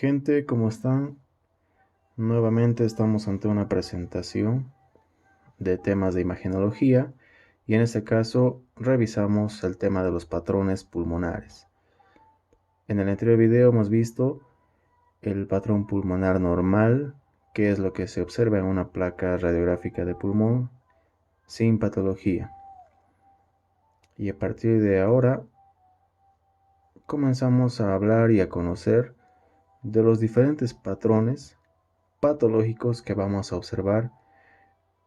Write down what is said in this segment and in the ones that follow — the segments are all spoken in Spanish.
Gente, ¿cómo están? Nuevamente estamos ante una presentación de temas de imagenología y en este caso revisamos el tema de los patrones pulmonares. En el anterior video hemos visto el patrón pulmonar normal, que es lo que se observa en una placa radiográfica de pulmón sin patología. Y a partir de ahora comenzamos a hablar y a conocer de los diferentes patrones patológicos que vamos a observar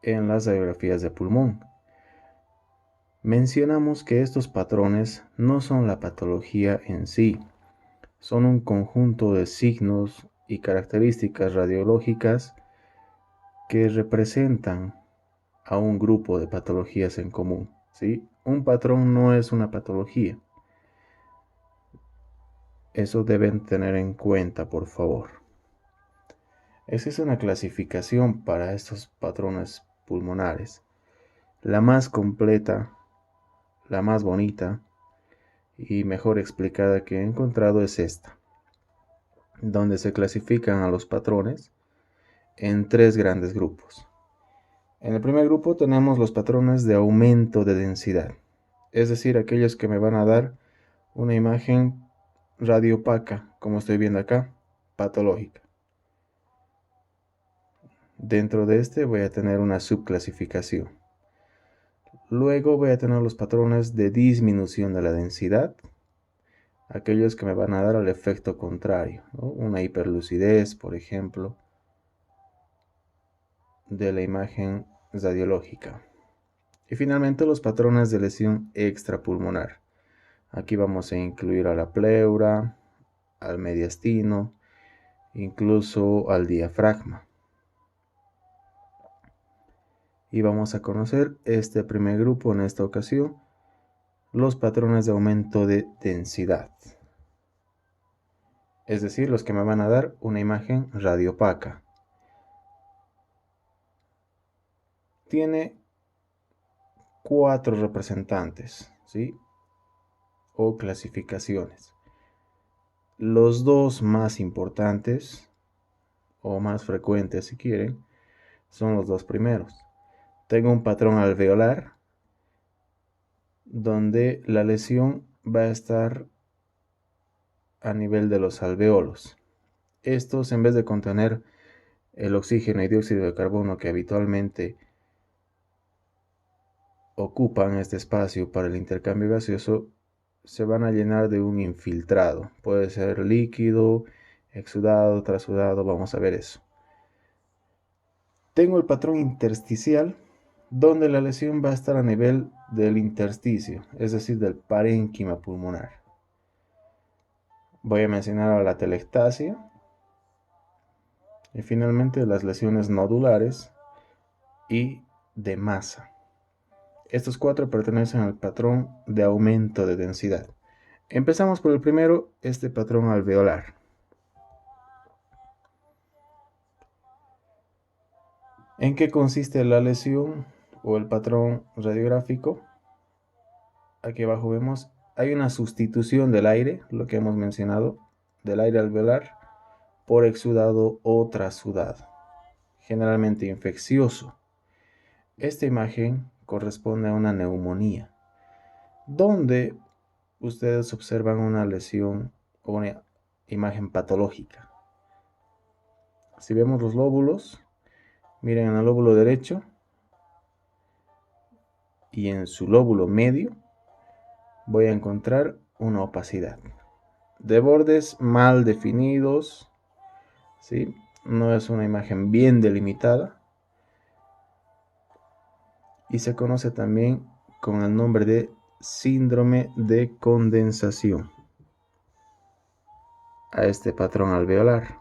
en las radiografías de pulmón. Mencionamos que estos patrones no son la patología en sí, son un conjunto de signos y características radiológicas que representan a un grupo de patologías en común, ¿sí? Un patrón no es una patología. Eso deben tener en cuenta, por favor. Existe una clasificación para estos patrones pulmonares. La más completa, la más bonita y mejor explicada que he encontrado es esta, donde se clasifican a los patrones en tres grandes grupos. En el primer grupo tenemos los patrones de aumento de densidad, es decir, aquellos que me van a dar una imagen radiopaca, como estoy viendo acá, patológica. Dentro de este voy a tener una subclasificación. Luego voy a tener los patrones de disminución de la densidad, aquellos que me van a dar el efecto contrario, ¿no? Una hiperlucidez, por ejemplo, de la imagen radiológica. Y finalmente los patrones de lesión extrapulmonar. Aquí vamos a incluir a la pleura, al mediastino, incluso al diafragma. Y vamos a conocer este primer grupo en esta ocasión, los patrones de aumento de densidad. Es decir, los que me van a dar una imagen radiopaca. Tiene 4 representantes, ¿sí? O clasificaciones. Los dos más importantes, o más frecuentes si quieren, son los dos primeros. Tengo un patrón alveolar, donde la lesión va a estar a nivel de los alveolos. Estos, en vez de contener el oxígeno y dióxido de carbono que habitualmente ocupan este espacio para el intercambio gaseoso, se van a llenar de un infiltrado. Puede ser líquido, exudado, trasudado, vamos a ver eso. Tengo el patrón intersticial, donde la lesión va a estar a nivel del intersticio, es decir, del parénquima pulmonar. Voy a mencionar a la telectasia y finalmente las lesiones nodulares y de masa. Estos 4 pertenecen al patrón de aumento de densidad. Empezamos por el primero, este patrón alveolar. ¿En qué consiste la lesión o el patrón radiográfico? Aquí abajo vemos, hay una sustitución del aire, lo que hemos mencionado, del aire alveolar por exudado o trasudado, generalmente infeccioso. Esta imagen corresponde a una neumonía, donde ustedes observan una lesión o una imagen patológica. Si vemos los lóbulos, miren en el lóbulo derecho y en su lóbulo medio voy a encontrar una opacidad de bordes mal definidos, ¿sí? No es una imagen bien delimitada y se conoce también con el nombre de síndrome de condensación a este patrón alveolar.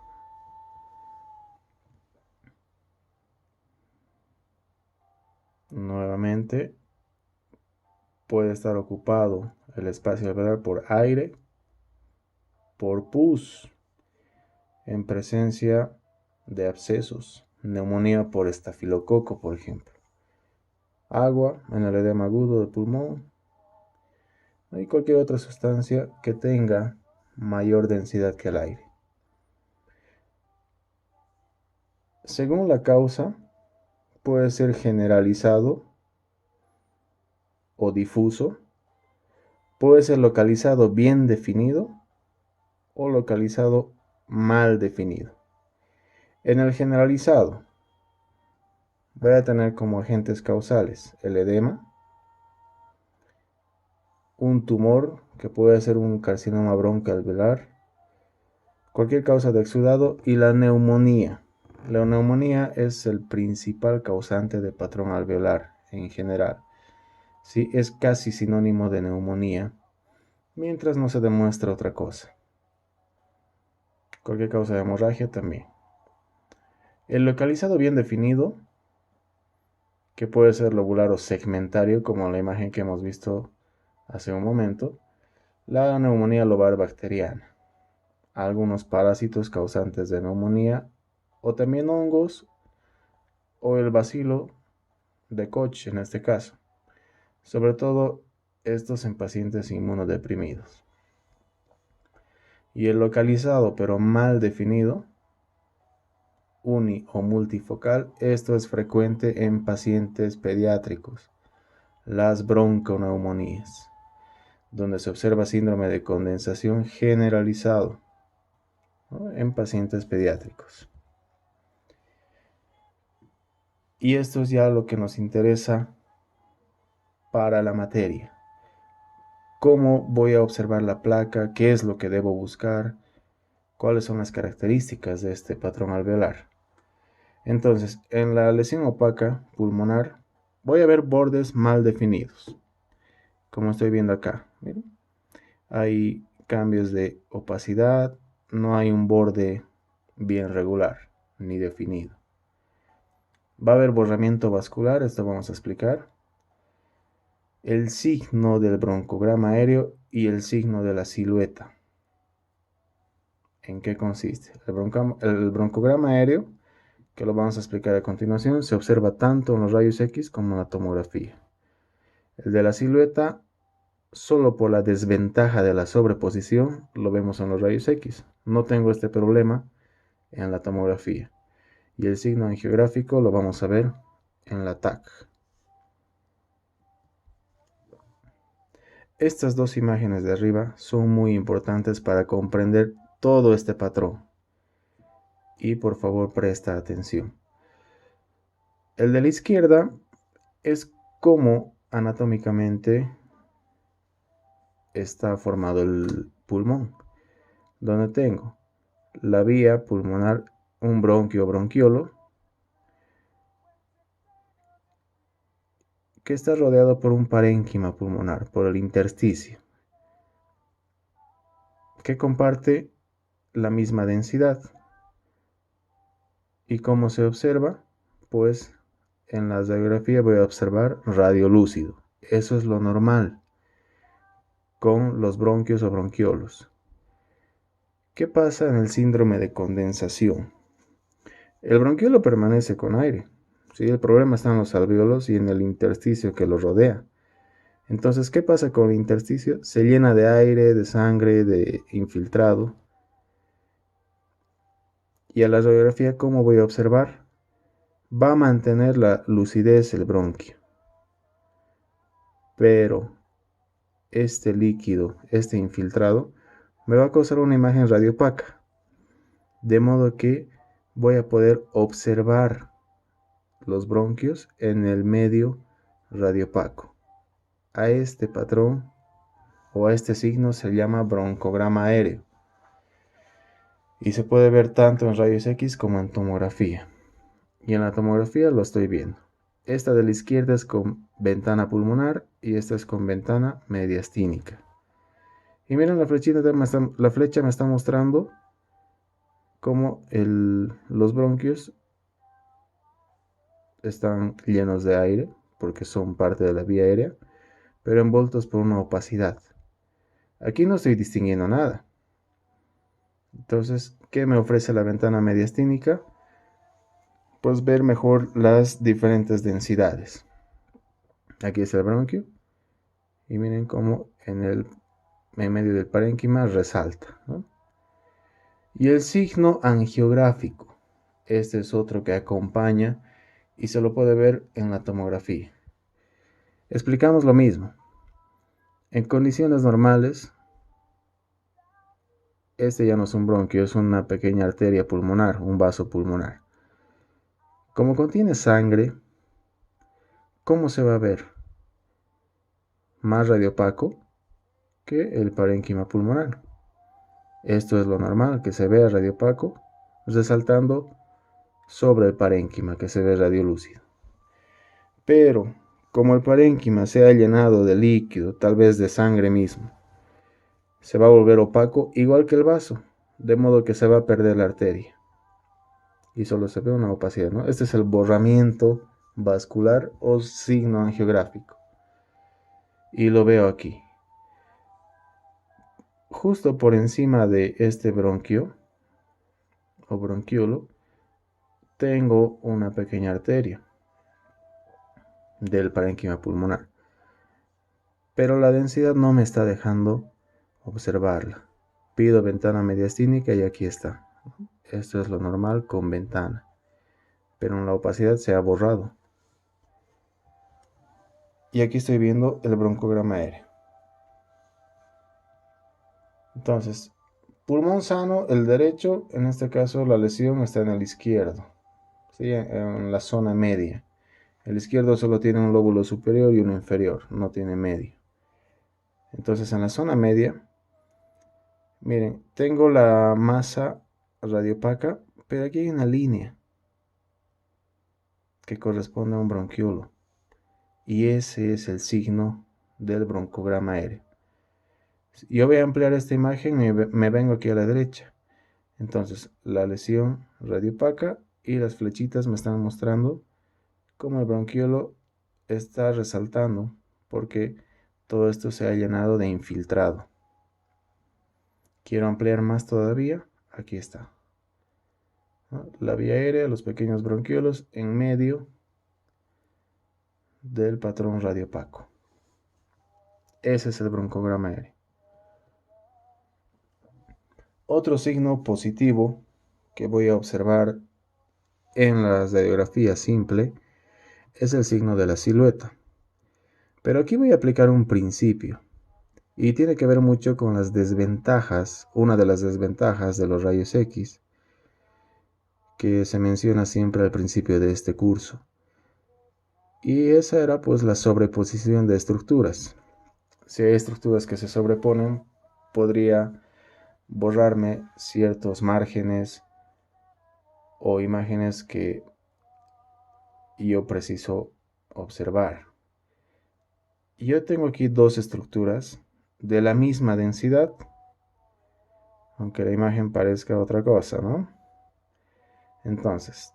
Nuevamente puede estar ocupado el espacio alveolar por aire, por pus, en presencia de abscesos, neumonía por estafilococo, por ejemplo, agua en el edema agudo del pulmón y cualquier otra sustancia que tenga mayor densidad que el aire. Según la causa, puede ser generalizado o difuso, puede ser localizado bien definido o localizado mal definido. En el generalizado, voy a tener como agentes causales el edema, un tumor que puede ser un carcinoma broncoalveolar, cualquier causa de exudado y la neumonía. La neumonía es el principal causante de patrón alveolar en general. Sí, es casi sinónimo de neumonía, mientras no se demuestra otra cosa. Cualquier causa de hemorragia también. El localizado bien definido, que puede ser lobular o segmentario, como la imagen que hemos visto hace un momento, la neumonía lobar bacteriana, algunos parásitos causantes de neumonía, o también hongos, o el bacilo de Koch en este caso, sobre todo estos en pacientes inmunodeprimidos. Y el localizado pero mal definido, uni o multifocal, esto es frecuente en pacientes pediátricos, las bronconeumonías, donde se observa síndrome de condensación generalizado, ¿no?, en pacientes pediátricos. Y esto es ya lo que nos interesa para la materia. ¿Cómo voy a observar la placa? ¿Qué es lo que debo buscar? ¿Cuáles son las características de este patrón alveolar? Entonces, en la lesión opaca pulmonar voy a ver bordes mal definidos, como estoy viendo acá. Miren, hay cambios de opacidad, no hay un borde bien regular ni definido. Va a haber borramiento vascular, esto vamos a explicar. El signo del broncograma aéreo y el signo de la silueta. ¿En qué consiste? El broncograma aéreo, que lo vamos a explicar a continuación, se observa tanto en los rayos X como en la tomografía. El de la silueta, solo por la desventaja de la sobreposición, lo vemos en los rayos X. No tengo este problema en la tomografía. Y el signo angiográfico lo vamos a ver en la TAC. Estas dos imágenes de arriba son muy importantes para comprender todo este patrón. Y por favor presta atención. El de la izquierda es cómo anatómicamente está formado el pulmón, donde tengo la vía pulmonar, un bronquio o bronquiolo, que está rodeado por un parénquima pulmonar, por el intersticio, que comparte la misma densidad. ¿Y cómo se observa? Pues en la radiografía voy a observar radiolúcido. Eso es lo normal con los bronquios o bronquiolos. ¿Qué pasa en el síndrome de condensación? El bronquiolo permanece con aire. ¿Sí? El problema está en los alvéolos y en el intersticio que lo rodea. Entonces, ¿qué pasa con el intersticio? Se llena de aire, de sangre, de infiltrado. Y a la radiografía, ¿cómo voy a observar? Va a mantener la lucidez el bronquio. Pero este líquido, este infiltrado, me va a causar una imagen radiopaca. De modo que voy a poder observar los bronquios en el medio radiopaco. A este patrón o a este signo se llama broncograma aéreo. Y se puede ver tanto en rayos X como en tomografía. Y en la tomografía lo estoy viendo. Esta de la izquierda es con ventana pulmonar y esta es con ventana mediastínica. Y miren, la flecha me está mostrando cómo los bronquios están llenos de aire, porque son parte de la vía aérea, pero envueltos por una opacidad. Aquí no estoy distinguiendo nada. Entonces, ¿qué me ofrece la ventana mediastínica? Pues ver mejor las diferentes densidades. Aquí es el bronquio. Y miren cómo en medio del parénquima resalta, ¿no? Y el signo angiográfico. Este es otro que acompaña y se lo puede ver en la tomografía. Explicamos lo mismo. En condiciones normales, este ya no es un bronquio, es una pequeña arteria pulmonar, un vaso pulmonar. Como contiene sangre, ¿cómo se va a ver? Más radiopaco que el parénquima pulmonar. Esto es lo normal, que se vea radiopaco, resaltando sobre el parénquima, que se ve radiolúcido. Pero, como el parénquima se ha llenado de líquido, tal vez de sangre mismo, se va a volver opaco igual que el vaso, de modo que se va a perder la arteria. Y solo se ve una opacidad, ¿no? Este es el borramiento vascular o signo angiográfico. Y lo veo aquí. Justo por encima de este bronquio o bronquiolo, tengo una pequeña arteria del parénquima pulmonar. Pero la densidad no me está dejando observarla. Pido ventana mediastínica y aquí está. Esto es lo normal con ventana. Pero en la opacidad se ha borrado. Y aquí estoy viendo el broncograma aéreo. Entonces, pulmón sano, el derecho, en este caso la lesión está en el izquierdo, ¿sí? En la zona media. El izquierdo solo tiene un lóbulo superior y uno inferior, no tiene medio. Entonces en la zona media, miren, tengo la masa radiopaca, pero aquí hay una línea que corresponde a un bronquiolo. Y ese es el signo del broncograma aéreo. Yo voy a ampliar esta imagen y me vengo aquí a la derecha. Entonces, la lesión radiopaca y las flechitas me están mostrando cómo el bronquiolo está resaltando porque todo esto se ha llenado de infiltrado. Quiero ampliar más todavía. Aquí está, ¿no? La vía aérea, los pequeños bronquiolos en medio del patrón radiopaco. Ese es el broncograma aéreo. Otro signo positivo que voy a observar en la radiografía simple es el signo de la silueta. Pero aquí voy a aplicar un principio y tiene que ver mucho con las desventajas, una de las desventajas de los rayos X que se menciona siempre al principio de este curso. Y esa era pues la sobreposición de estructuras. Si hay estructuras que se sobreponen, podría borrarme ciertos márgenes o imágenes que yo preciso observar. Yo tengo aquí dos estructuras de la misma densidad, aunque la imagen parezca otra cosa, ¿no? Entonces,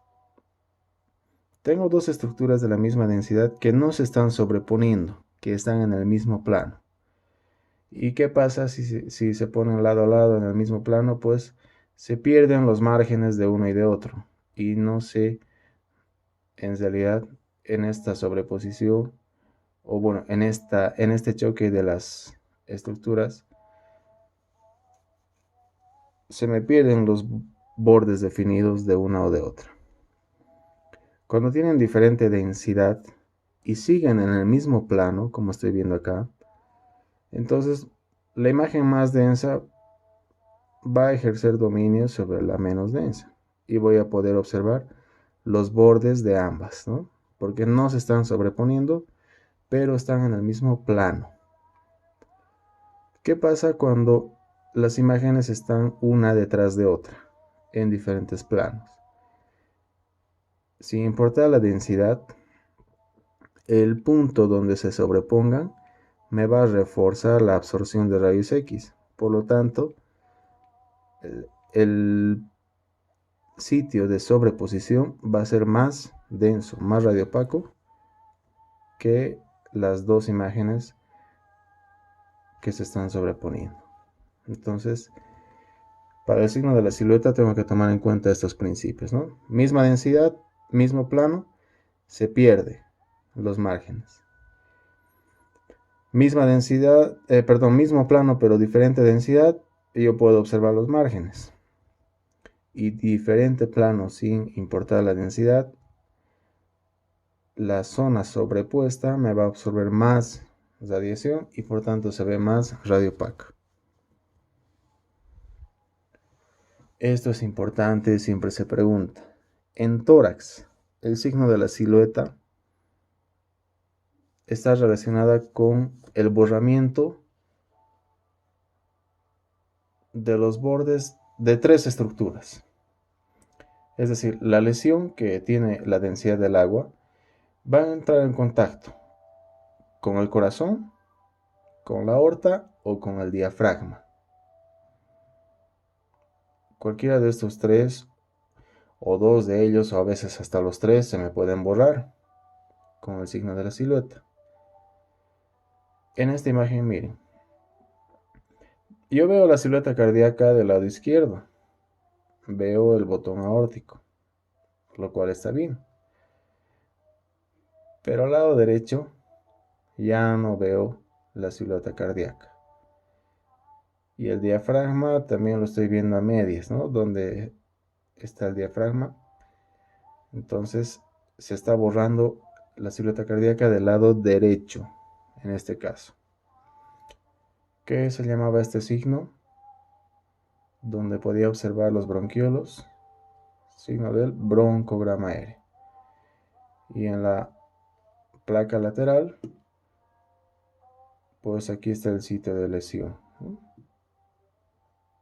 tengo dos estructuras de la misma densidad que no se están sobreponiendo, que están en el mismo plano. ¿Y qué pasa si se ponen lado a lado en el mismo plano? Pues se pierden los márgenes de uno y de otro. Y no sé, en realidad, en esta sobreposición, o bueno, en este choque de las estructuras, se me pierden los bordes definidos de una o de otra. Cuando tienen diferente densidad y siguen en el mismo plano, como estoy viendo acá, entonces la imagen más densa va a ejercer dominio sobre la menos densa y voy a poder observar los bordes de ambas, ¿no? Porque no se están sobreponiendo, pero están en el mismo plano. ¿Qué pasa cuando las imágenes están una detrás de otra en diferentes planos? Sin importar la densidad, el punto donde se sobrepongan me va a reforzar la absorción de rayos X. Por lo tanto, el sitio de sobreposición va a ser más denso, más radiopaco que las dos imágenes que se están sobreponiendo. Entonces, para el signo de la silueta tengo que tomar en cuenta estos principios, ¿no? Misma densidad, mismo plano, se pierde los márgenes. Misma densidad, mismo plano pero diferente densidad, y yo puedo observar los márgenes. y diferente plano sin importar la densidad, la zona sobrepuesta me va a absorber más radiación y por tanto se ve más radiopaca. Esto es importante, siempre se pregunta. En tórax, el signo de la silueta está relacionada con el borramiento de los bordes de tres estructuras. Es decir, la lesión que tiene la densidad del agua va a entrar en contacto con el corazón, con la aorta o con el diafragma. Cualquiera de estos tres o dos de ellos, o a veces hasta los tres, se me pueden borrar con el signo de la silueta. En esta imagen, miren, yo veo la silueta cardíaca del lado izquierdo, veo el botón aórtico, lo cual está bien. Pero al lado derecho ya no veo la silueta cardíaca. Y el diafragma también lo estoy viendo a medias, ¿no? Donde está el diafragma. Entonces se está borrando la silueta cardíaca del lado derecho, en este caso. ¿Qué se llamaba este signo? Donde podía observar los bronquiolos, signo del broncograma aéreo. Y en la placa lateral, pues aquí está el sitio de lesión, ¿no?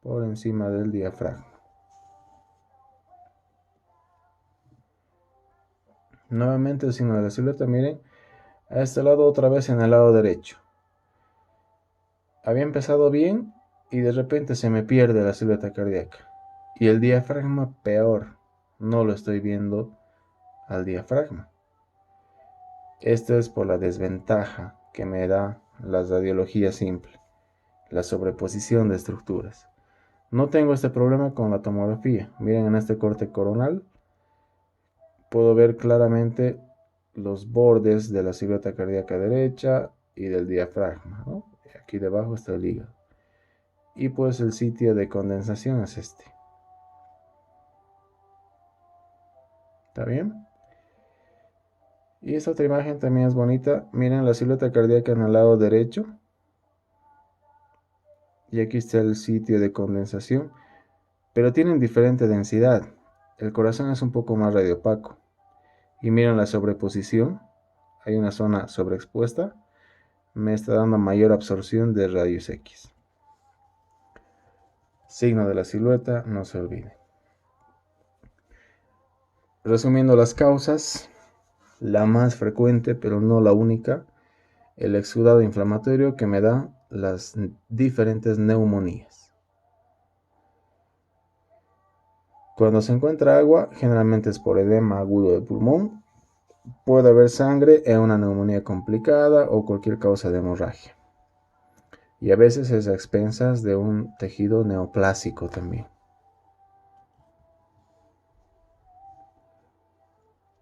Por encima del diafragma. Nuevamente el signo de la silueta, miren, a este lado otra vez en el lado derecho. Había empezado bien y de repente se me pierde la silueta cardíaca. Y el diafragma peor, no lo estoy viendo al diafragma. Esto es por la desventaja que me da la radiología simple, la sobreposición de estructuras. No tengo este problema con la tomografía. Miren en este corte coronal, puedo ver claramente los bordes de la silueta cardíaca derecha y del diafragma, ¿no? Aquí debajo está el hígado. Y pues el sitio de condensación es este. ¿Está bien? Y esta otra imagen también es bonita. Miren la silueta cardíaca en el lado derecho. Y aquí está el sitio de condensación. Pero tienen diferente densidad. El corazón es un poco más radiopaco. Y miren la sobreposición. Hay una zona sobreexpuesta. Me está dando mayor absorción de rayos X. Signo de la silueta, no se olvide. Resumiendo las causas, la más frecuente, pero no la única, el exudado inflamatorio que me da las diferentes neumonías. Cuando se encuentra agua, generalmente es por edema agudo de pulmón. Puede haber sangre en una neumonía complicada o cualquier causa de hemorragia. Y a veces es a expensas de un tejido neoplásico también.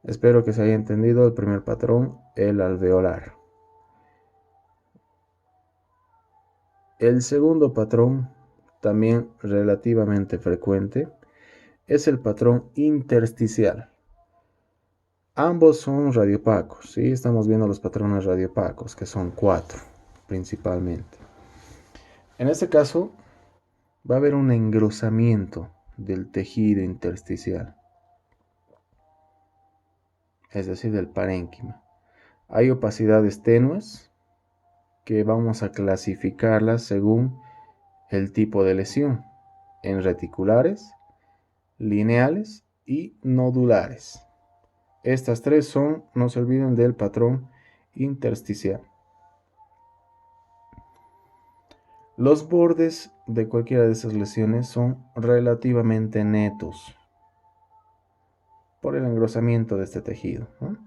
Espero que se haya entendido el primer patrón, el alveolar. El segundo patrón, también relativamente frecuente, es el patrón intersticial. Ambos son radiopacos, ¿sí? Estamos viendo los patrones radiopacos, que son 4 principalmente. En este caso, va a haber un engrosamiento del tejido intersticial, es decir, del parénquima. Hay opacidades tenues que vamos a clasificarlas según el tipo de lesión, en reticulares, lineales y nodulares. Estas tres son, no se olviden del patrón intersticial. Los bordes de cualquiera de esas lesiones son relativamente netos por el engrosamiento de este tejido, ¿no?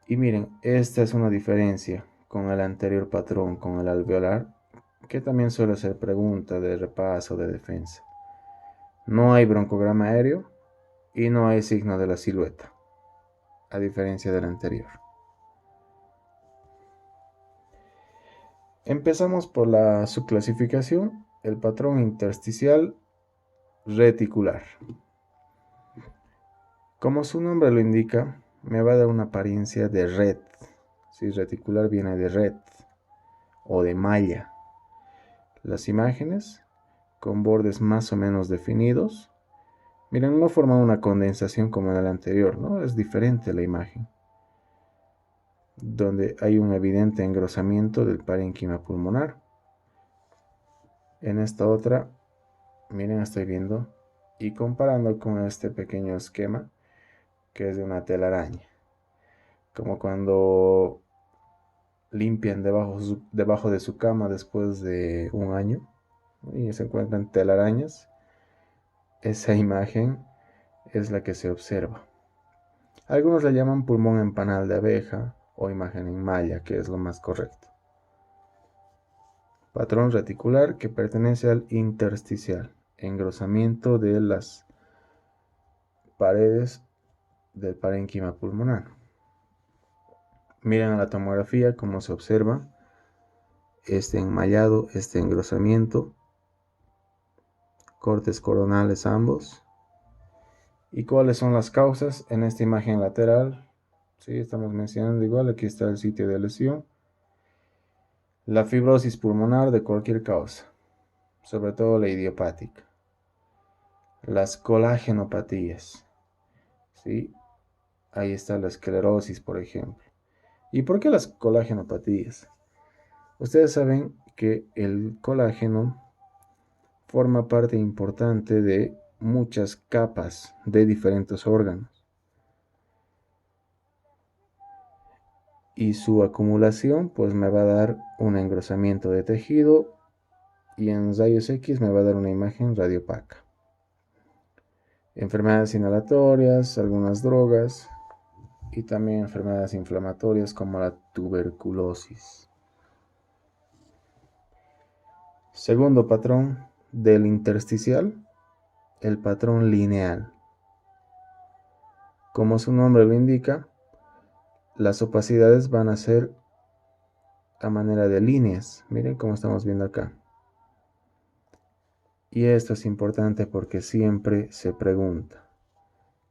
Y miren, esta es una diferencia con el anterior patrón, con el alveolar, que también suele ser pregunta de repaso de defensa. No hay broncograma aéreo y no hay signo de la silueta, a diferencia del anterior. Empezamos por la subclasificación. El patrón intersticial reticular. Como su nombre lo indica, me va a dar una apariencia de red. Si reticular viene de red o de malla. Las imágenes con bordes más o menos definidos. Miren, no forma una condensación como en el anterior, ¿no? Es diferente la imagen, donde hay un evidente engrosamiento del parénquima pulmonar. En esta otra, miren, estoy viendo y comparando con este pequeño esquema que es de una telaraña, como cuando limpian debajo de su cama después de un año y se encuentran telarañas. Esa imagen es la que se observa. Algunos la llaman pulmón en panal de abeja o imagen en malla, que es lo más correcto. Patrón reticular que pertenece al intersticial, engrosamiento de las paredes del parénquima pulmonar. Miren a la tomografía cómo se observa este enmallado, este engrosamiento, cortes coronales ambos. ¿Y cuáles son las causas? En esta imagen lateral, sí, estamos mencionando igual, aquí está el sitio de lesión. La fibrosis pulmonar de cualquier causa, sobre todo la idiopática. Las colagenopatías, ¿sí? Ahí está la esclerosis, por ejemplo. ¿Y por qué las colagenopatías? Ustedes saben que el colágeno forma parte importante de muchas capas de diferentes órganos. Y su acumulación pues me va a dar un engrosamiento de tejido y en rayos X me va a dar una imagen radiopaca. Enfermedades inhalatorias, algunas drogas y también enfermedades inflamatorias como la tuberculosis. Segundo patrón del intersticial, el patrón lineal. Como su nombre lo indica, las opacidades van a ser a manera de líneas. Miren cómo estamos viendo acá. Y esto es importante porque siempre se pregunta,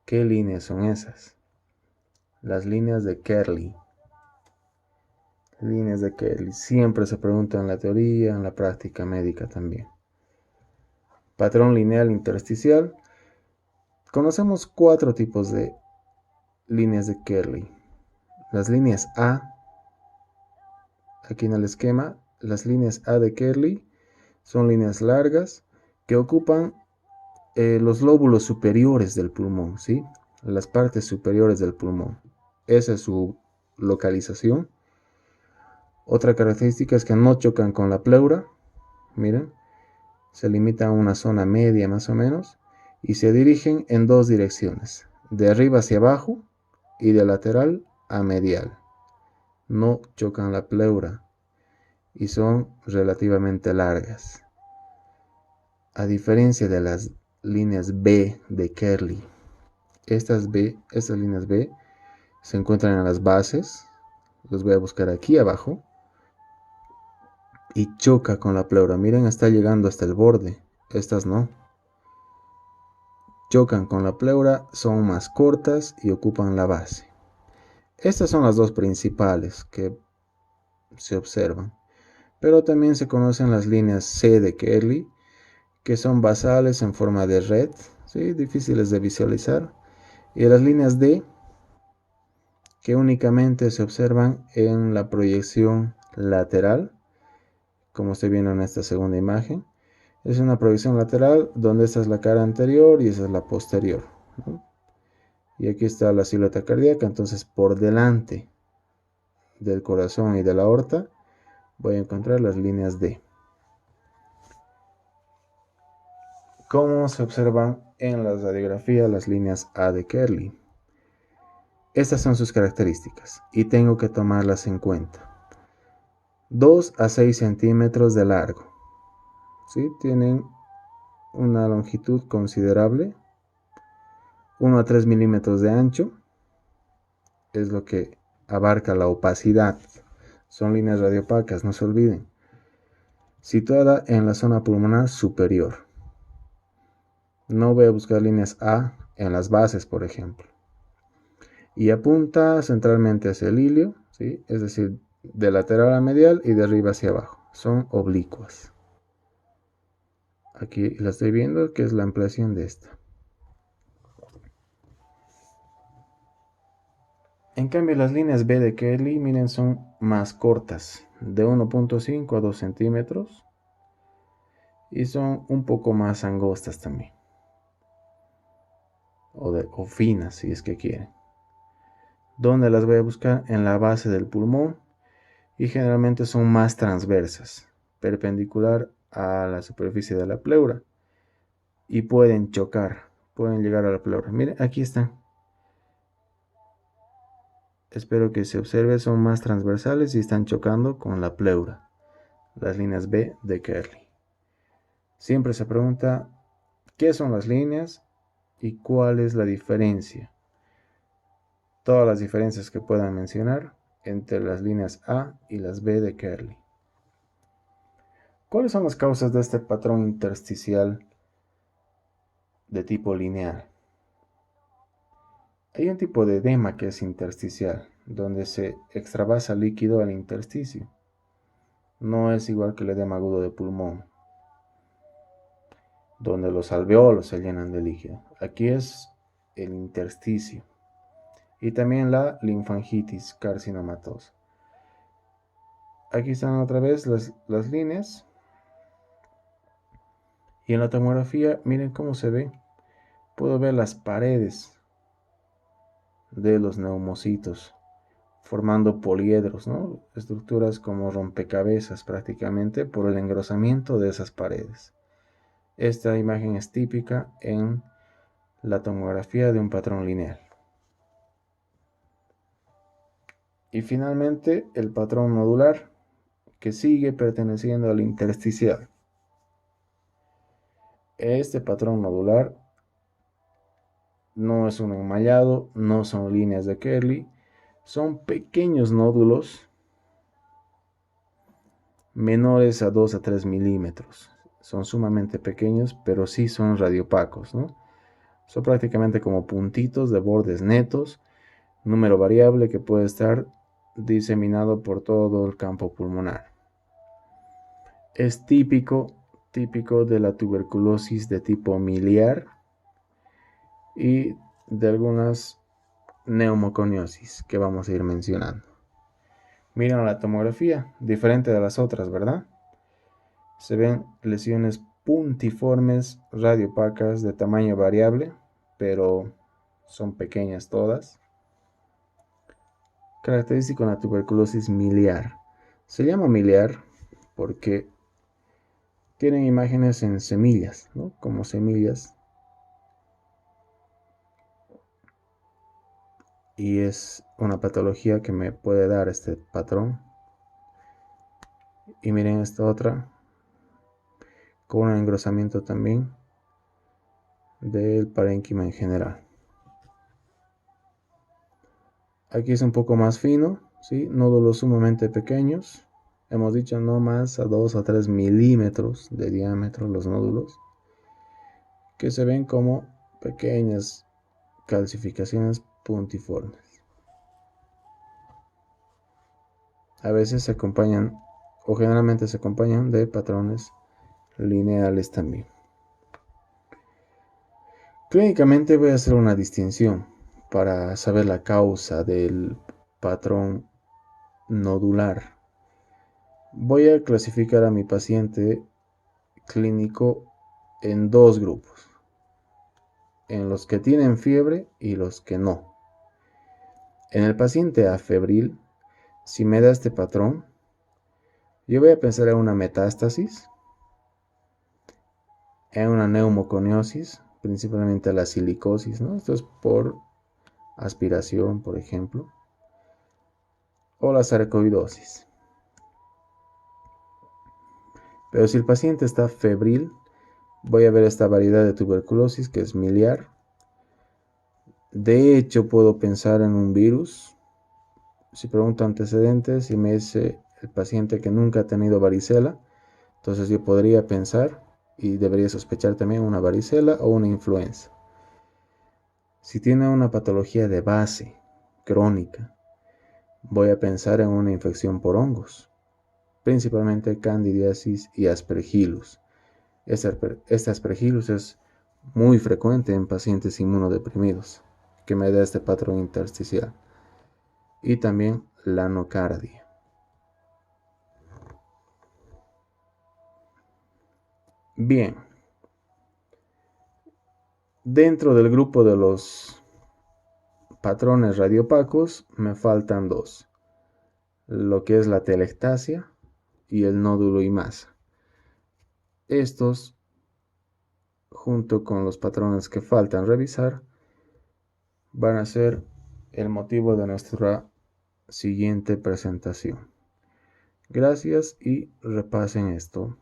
¿qué líneas son esas? Las líneas de Kerley. Líneas de Kerley. Siempre se pregunta en la teoría, en la práctica médica también. Patrón lineal intersticial. Conocemos 4 tipos de líneas de Kerley. Las líneas A, aquí en el esquema, las líneas A de Kerley son líneas largas que ocupan los lóbulos superiores del pulmón, ¿sí? Las partes superiores del pulmón. Esa es su localización. Otra característica es que no chocan con la pleura. Miren, se limita a una zona media más o menos y se dirigen en 2 direcciones, de arriba hacia abajo y de lateral a medial. No chocan la pleura y son relativamente largas, a diferencia de las líneas B de Kerley. Estas líneas B se encuentran en las bases, los voy a buscar aquí abajo, y choca con la pleura. Miren, está llegando hasta el borde, estas no. Chocan con la pleura, son más cortas y ocupan la base. Estas son las 2 principales que se observan. Pero también se conocen las líneas C de Kerley, que son basales en forma de red, ¿sí? Difíciles de visualizar. Y las líneas D, que únicamente se observan en la proyección lateral, como estoy viendo en esta segunda imagen. Es una proyección lateral donde esta es la cara anterior y esa es la posterior, ¿no? Y aquí está la silueta cardíaca, entonces por delante del corazón y de la aorta voy a encontrar las líneas D. ¿Cómo se observan en la radiografía las líneas A de Kerley? Estas son sus características y tengo que tomarlas en cuenta. 2 a 6 centímetros de largo, ¿sí? Tienen una longitud considerable. 1 a 3 milímetros de ancho es lo que abarca la opacidad. Son líneas radiopacas, no se olviden. Situada en la zona pulmonar superior. No voy a buscar líneas A en las bases, por ejemplo. Y apunta centralmente hacia el hilio, ¿sí? Es decir, de lateral a medial y de arriba hacia abajo. Son oblicuas. Aquí la estoy viendo, que es la ampliación de esta. En cambio, las líneas B de Kelly, miren, son más cortas, de 1.5 a 2 centímetros. Y son un poco más angostas también. O finas, si es que quieren. ¿Dónde las voy a buscar? En la base del pulmón. Y generalmente son más transversas, perpendicular a la superficie de la pleura. Y pueden chocar, pueden llegar a la pleura. Miren, aquí están. Espero que se observe, son más transversales y están chocando con la pleura. Las líneas B de Kerley. Siempre se pregunta, ¿qué son las líneas y cuál es la diferencia? Todas las diferencias que puedan mencionar entre las líneas A y las B de Kerley. ¿Cuáles son las causas de este patrón intersticial de tipo lineal? Hay un tipo de edema que es intersticial, donde se extravasa líquido al intersticio. No es igual que el edema agudo de pulmón, donde los alveolos se llenan de líquido. Aquí es el intersticio. Y también la linfangitis carcinomatosa. Aquí están otra vez las líneas. Y en la tomografía, miren cómo se ve. Puedo ver las paredes de los neumocitos formando poliedros, ¿no? Estructuras como rompecabezas prácticamente por el engrosamiento de esas paredes. Esta imagen es típica en la tomografía de un patrón lineal. Y finalmente el patrón nodular, que sigue perteneciendo al intersticial. Este patrón nodular no es un enmayado, no son líneas de Kerley, son pequeños nódulos menores a 2 a 3 milímetros. Son sumamente pequeños, pero sí son radiopacos, ¿no? Son prácticamente como puntitos de bordes netos, número variable que puede estar diseminado por todo el campo pulmonar. Es típico de la tuberculosis de tipo miliar y de algunas neumoconiosis que vamos a ir mencionando. Miren la tomografía, diferente de las otras, ¿verdad? Se ven lesiones puntiformes, radiopacas de tamaño variable, pero son pequeñas todas. Característico en la tuberculosis miliar. Se llama miliar porque tienen imágenes en semillas, ¿no? Como semillas. Y es una patología que me puede dar este patrón. Y miren esta otra, con un engrosamiento también del parénquima en general. Aquí es un poco más fino, ¿sí? Nódulos sumamente pequeños. Hemos dicho no más a 2 a 3 milímetros de diámetro los nódulos, que se ven como pequeñas calcificaciones puntiformes. A veces se acompañan, o generalmente se acompañan de patrones lineales también. Clínicamente voy a hacer una distinción para saber la causa del patrón nodular. Voy a clasificar a mi paciente clínico en dos grupos, en los que tienen fiebre y los que no. En el paciente afebril, si me da este patrón, yo voy a pensar en una metástasis, en una neumoconiosis, principalmente la silicosis, ¿no? Esto es por aspiración, por ejemplo, o la sarcoidosis. Pero si el paciente está febril, voy a ver esta variedad de tuberculosis que es miliar. De hecho, puedo pensar en un virus. Si pregunto antecedentes y me dice el paciente que nunca ha tenido varicela, entonces yo podría pensar y debería sospechar también una varicela o una influenza. Si tiene una patología de base crónica, voy a pensar en una infección por hongos, principalmente candidiasis y aspergillus. Este aspergillus es muy frecuente en pacientes inmunodeprimidos, que me da este patrón intersticial, y también la nocardia. Bien, dentro del grupo de los patrones radiopacos me faltan dos, lo que es la telectasia y el nódulo y masa. Estos, junto con los patrones que faltan revisar, van a ser el motivo de nuestra siguiente presentación. Gracias y repasen esto.